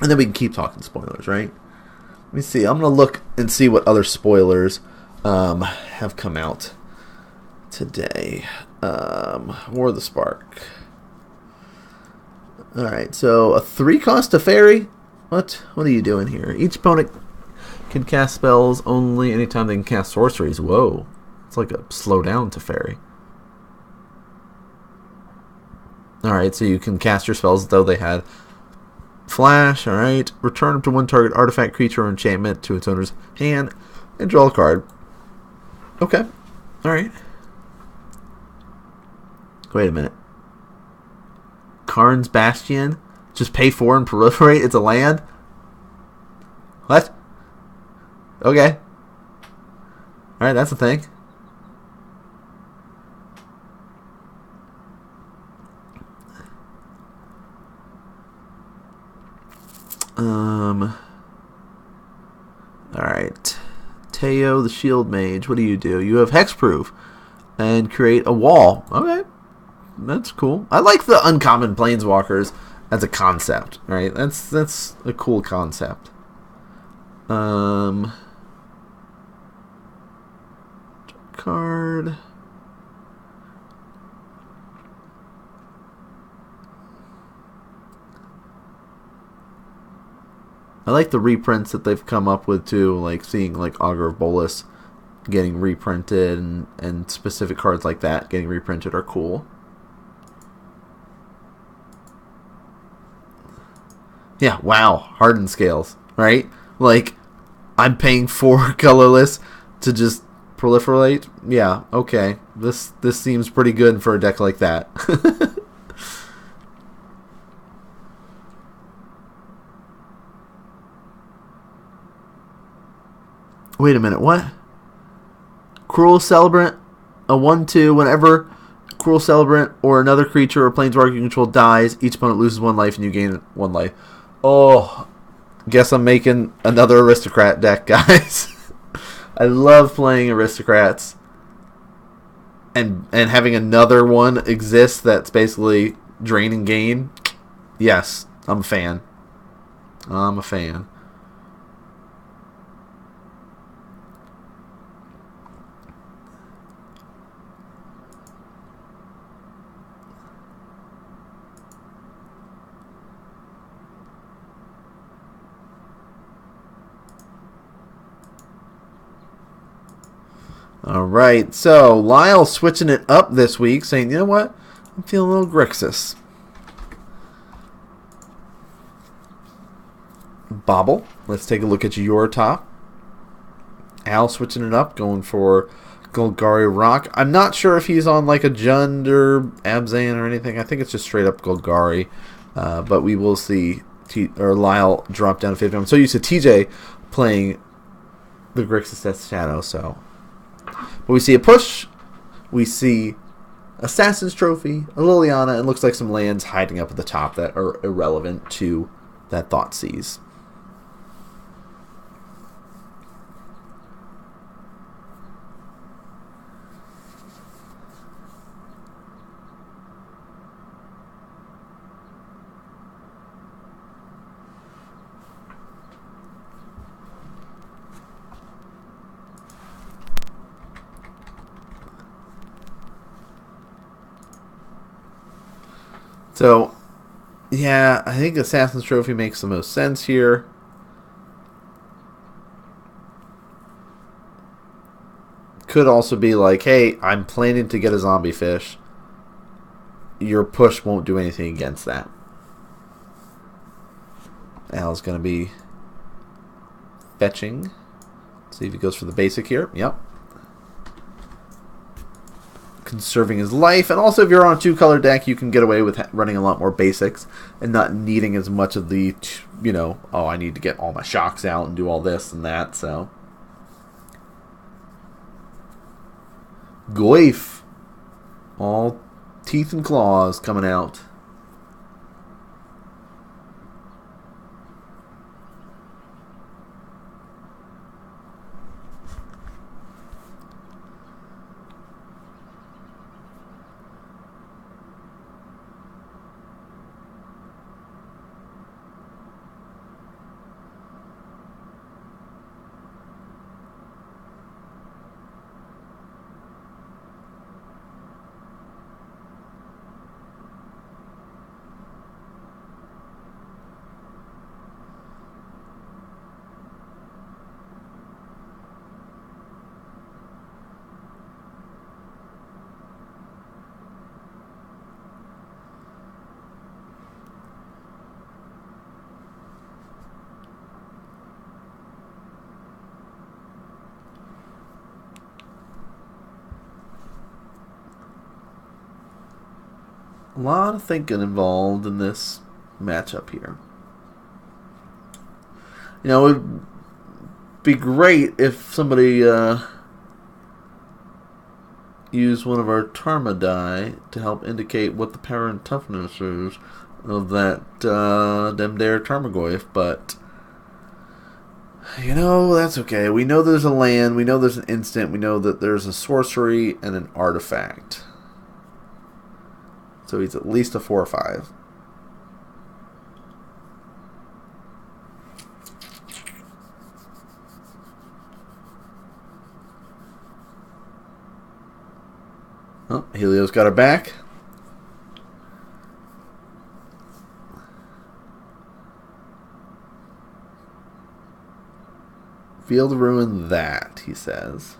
And then we can keep talking spoilers, right? Let me see. I'm going to look and see what other spoilers have come out today. War of the Spark. Alright, so a 3-cost Teferi? What are you doing here? Each opponent can cast spells only anytime they can cast sorceries. Whoa. It's like a slow down Teferi. Alright, so you can cast your spells as though they had flash. Alright. Return up to one target artifact, creature, or enchantment to its owner's hand and draw a card. Okay. Alright. Wait a minute. Karn's Bastion? Just pay 4 and proliferate? It's a land? What? Okay. Alright, that's a thing. Alright. Teo the Shield Mage, what do? You have Hexproof and create a wall. Okay. That's cool. I like the uncommon planeswalkers as a concept, right? That's a cool concept. Card. I like the reprints that they've come up with too, like seeing like Augur of Bolas getting reprinted and specific cards like that getting reprinted are cool. Yeah, wow, hardened scales, right? Like, I'm paying 4 colorless to just proliferate. Yeah, okay. This seems pretty good for a deck like that. Wait a minute, what? Cruel Celebrant, a 1/2, whenever Cruel Celebrant or another creature or planeswalker you control dies, each opponent loses 1 life and you gain 1 life. Oh, guess I'm making another aristocrat deck, guys. I love playing aristocrats, and having another one exist that's basically drain and gain. Yes, I'm a fan. I'm a fan. Alright, so Lyle switching it up this week, saying, you know what? I'm feeling a little Grixis. Bobble, let's take a look at your top. Al switching it up, going for Golgari Rock. I'm not sure if he's on like a Jund or Abzan or anything. I think it's just straight up Golgari. But we will see Lyle drop down to 50. I'm so used to TJ playing the Grixis Death Shadow, so... But we see a push, we see Assassin's Trophy, a Liliana, and looks like some lands hiding up at the top that are irrelevant to that Thoughtseize. So, yeah, I think Assassin's Trophy makes the most sense here. Could also be like, hey, I'm planning to get a zombie fish. Your push won't do anything against that. Al's going to be fetching. See if he goes for the basic here. Yep. Conserving his life, and also if you're on a 2-color deck, you can get away with running a lot more basics and not needing as much of the, you know, oh, I need to get all my shocks out and do all this and that. So Goyf, all teeth and claws coming out. A lot of thinking involved in this matchup here. You know, it would be great if somebody used one of our Tarma die to help indicate what the power and toughness is of that Demdare Tarmogoyf, but you know, that's okay. We know there's a land, we know there's an instant, we know that there's a sorcery and an artifact. So he's at least a 4 or 5. Oh, Helio's got her back. Field ruin that, he says.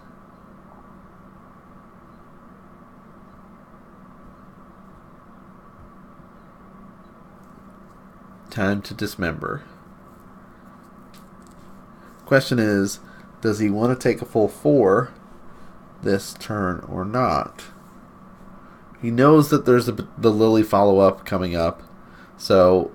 Time to dismember. Question is, does he want to take a full 4 this turn or not? He knows that there's the Lily follow-up coming up, so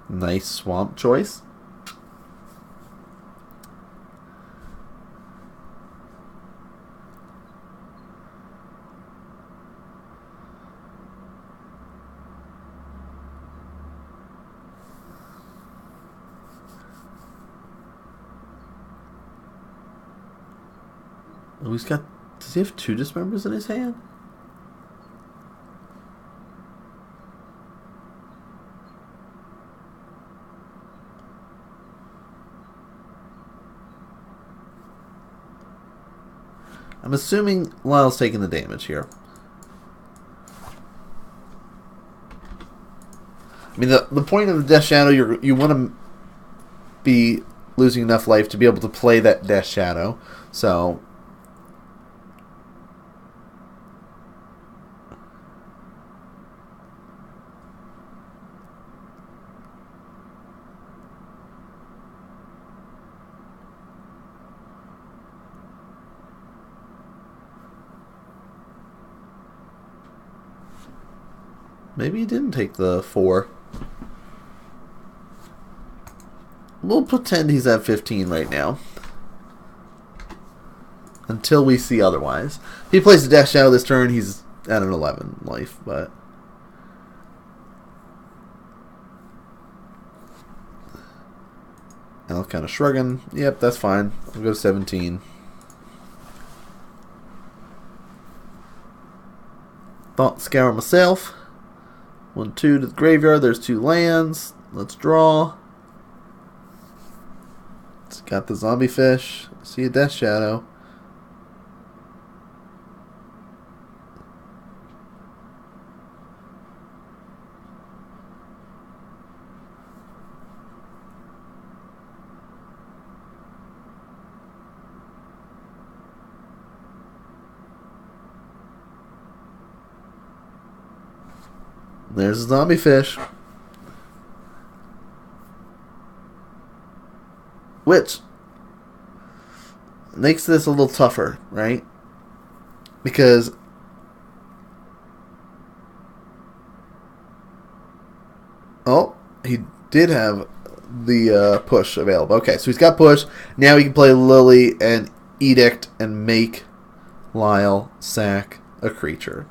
nice swamp choice. Oh, he's got... Does he have 2 dismembers in his hand? I'm assuming Lyle's taking the damage here. I mean, the point of Death Shadow, you want to be losing enough life to be able to play that Death Shadow. So maybe he didn't take the 4. We'll pretend he's at 15 right now. Until we see otherwise. If he plays the Death Shadow this turn, he's at an 11 life, but... Al kind of shrugging. Yep, that's fine. I'll go to 17. Thought scour myself. 1, 2 to the graveyard. There's 2 lands. Let's draw. It's got the zombie fish. See a Death Shadow. There's a zombie fish. Which makes this a little tougher, right? Because oh, he did have the push available. Okay, so he's got push. Now he can play Lily and Edict and make Lyle sack a creature.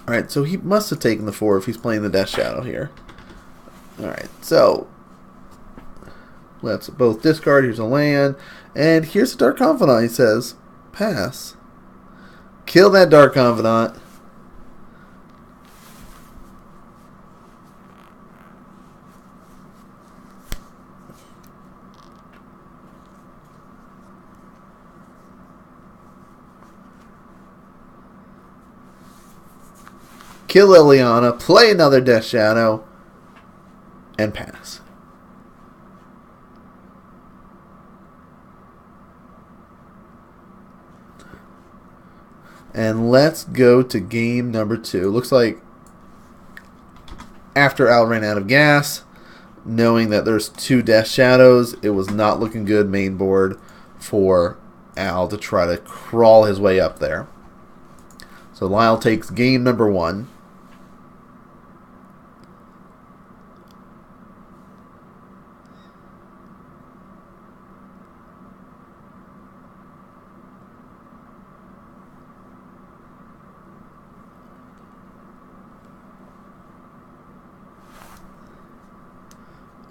Alright, so he must have taken the 4 if he's playing the Death Shadow here. Alright, so let's both discard. Here's a land. And here's a Dark Confidant, he says. Pass. Kill that Dark Confidant. kill Liliana, play another Death Shadow, and pass. And let's go to game number 2. Looks like after Al ran out of gas, knowing that there's 2 Death Shadows, it was not looking good main board for Al to try to crawl his way up there. So Lyle takes game number 1.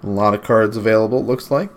A lot of cards available, it looks like.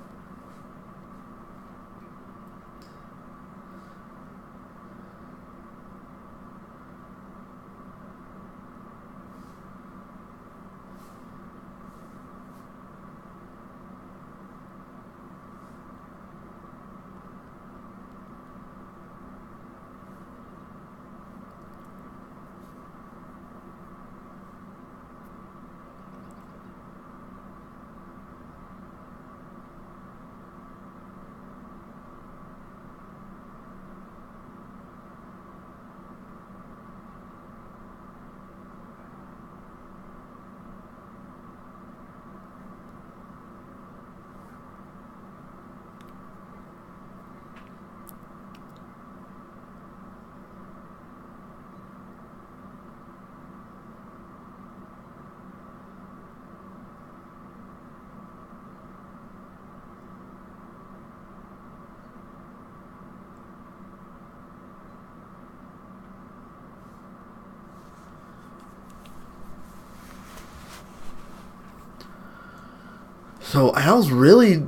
So Al's really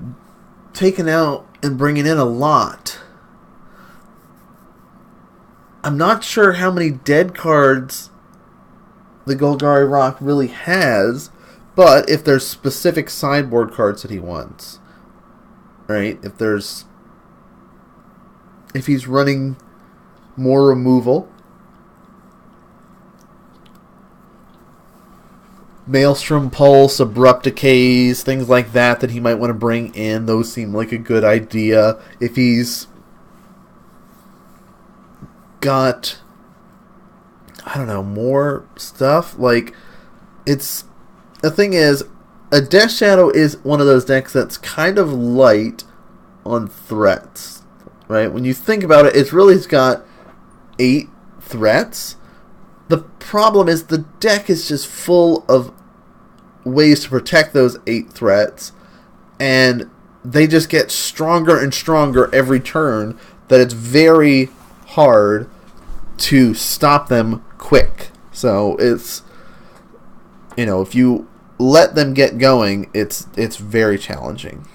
taking out and bringing in a lot. I'm not sure how many dead cards the Golgari Rock really has, but if there's specific sideboard cards that he wants, right? If he's running more removal, Maelstrom Pulse, Abrupt Decays, things like that he might want to bring in. Those seem like a good idea. If he's got, I don't know, more stuff, like, it's, the thing is, a Death Shadow is one of those decks that's kind of light on threats, right? When you think about it, it's got 8 threats. The problem is the deck is just full of ways to protect those 8 threats, and they just get stronger and stronger every turn, that it's very hard to stop them quick. So it's, if you let them get going, it's very challenging.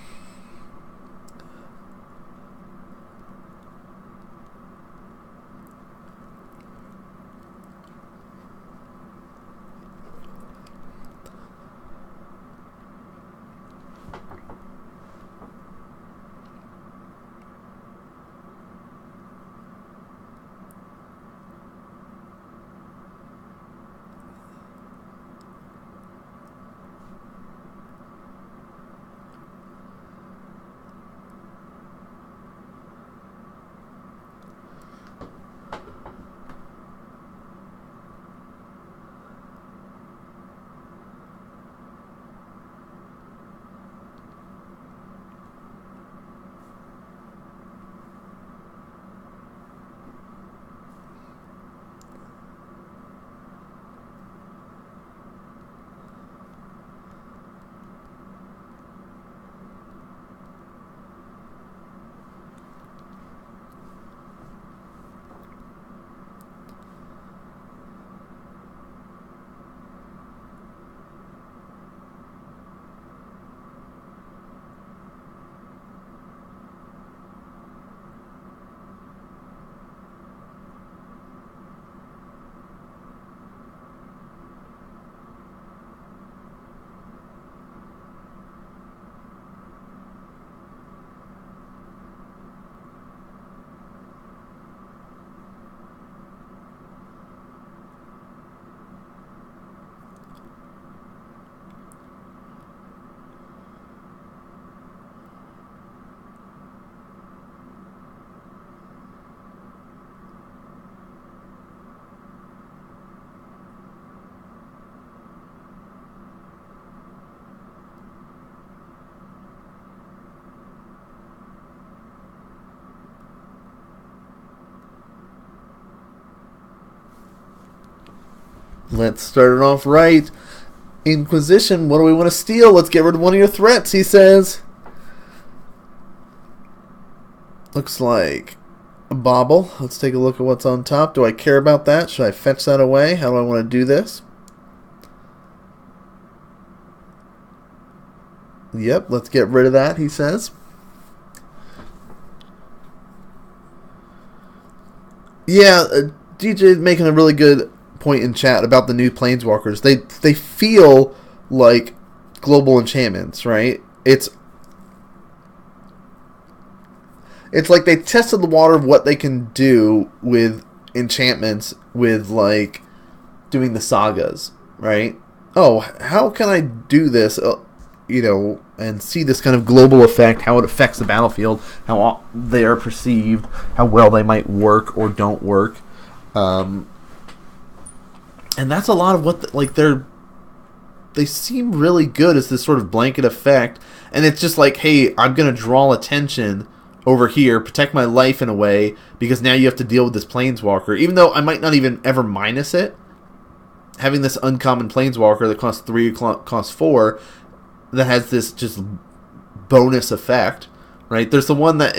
Let's start it off right. Inquisition, what do we want to steal? Let's get rid of one of your threats, he says. Looks like a bauble. Let's take a look at what's on top. Do I care about that? Should I fetch that away? How do I want to do this? Yep, let's get rid of that, he says. Yeah, DJ is making a really good point in chat about the new Planeswalkers. They feel like global enchantments, right? It's like they tested the water of what they can do with enchantments with, like, doing the sagas, right? Oh, how can I do this, and see this kind of global effect, how it affects the battlefield, how they are perceived, how well they might work or don't work. And that's a lot of what, they seem really good as this sort of blanket effect. And it's just like, hey, I'm going to draw attention over here, protect my life in a way, because now you have to deal with this Planeswalker. Even though I might not even ever minus it, having this uncommon Planeswalker that costs 3 or costs 4, that has this just bonus effect, right? There's the one that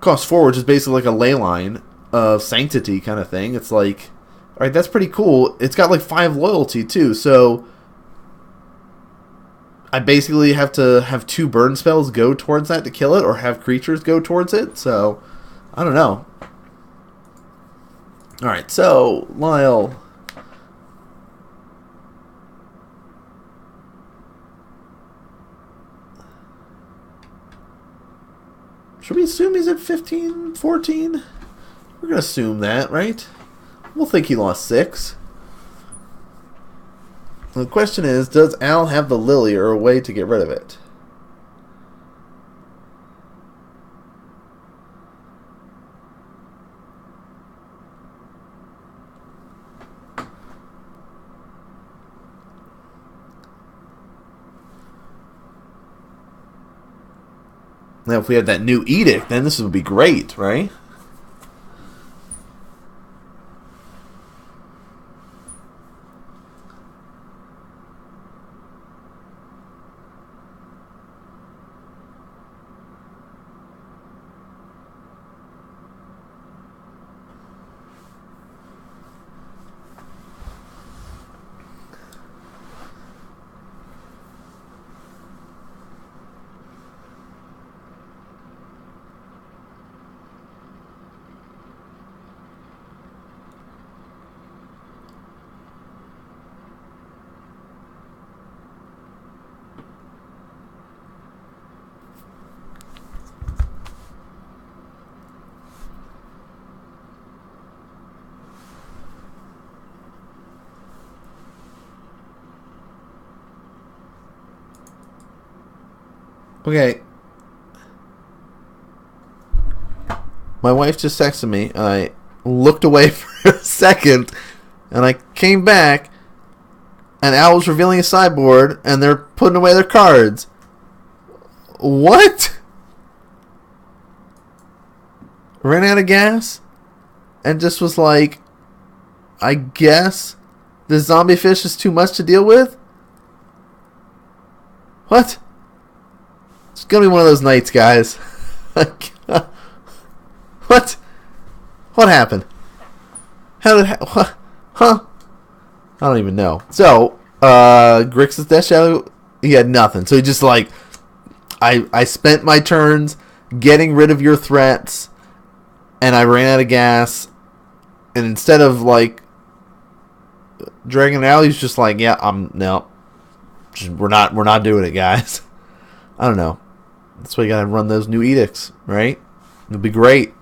costs 4, which is basically like a ley line of sanctity kind of thing. It's like, all right, that's pretty cool. It's got like 5 loyalty too, so I basically have to have 2 burn spells go towards that to kill it, or have creatures go towards it. So I don't know. All right, so Lyle. Should we assume he's at 15, 14? We're going to assume that, right? We'll think he lost 6. The question is, does Al have the Lily or a way to get rid of it? Now, if we had that new edict, then this would be great, right? Okay. My wife just texted me, and I looked away for a second, and I came back, and Al was revealing his sideboard, and they're putting away their cards. What? Ran out of gas, and just was like, I guess this zombie fish is too much to deal with? What? It's gonna be one of those nights, guys. What? What happened? How did? What? Huh? I don't even know. So, Grixis Death Shadow, he had nothing. So he just like, I spent my turns getting rid of your threats, and I ran out of gas. And instead of like dragging it out, he's just like, yeah, no, we're not doing it, guys. I don't know. That's why you gotta run those new edicts, right? It'll be great.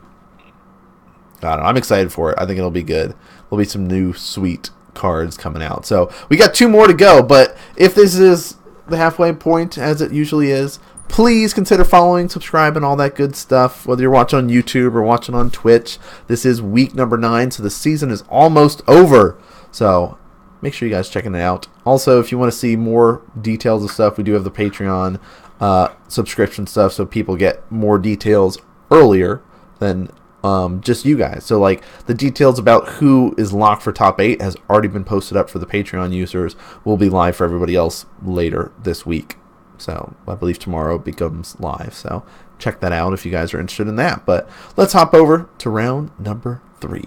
I don't know. I'm excited for it. I think it'll be good. There'll be some new sweet cards coming out. So we got 2 more to go, but if this is the halfway point, as it usually is, please consider following, subscribing, all that good stuff. Whether you're watching on YouTube or watching on Twitch, this is week number 9, so the season is almost over. So make sure you guys checking it out. Also, if you want to see more details of stuff, we do have the Patreon subscription stuff, so people get more details earlier than just you guys. So like the details about who is locked for top 8 has already been posted up for the Patreon users. Will be live for everybody else later this week. So I believe tomorrow becomes live. So check that out if you guys are interested in that. But let's hop over to round number 3.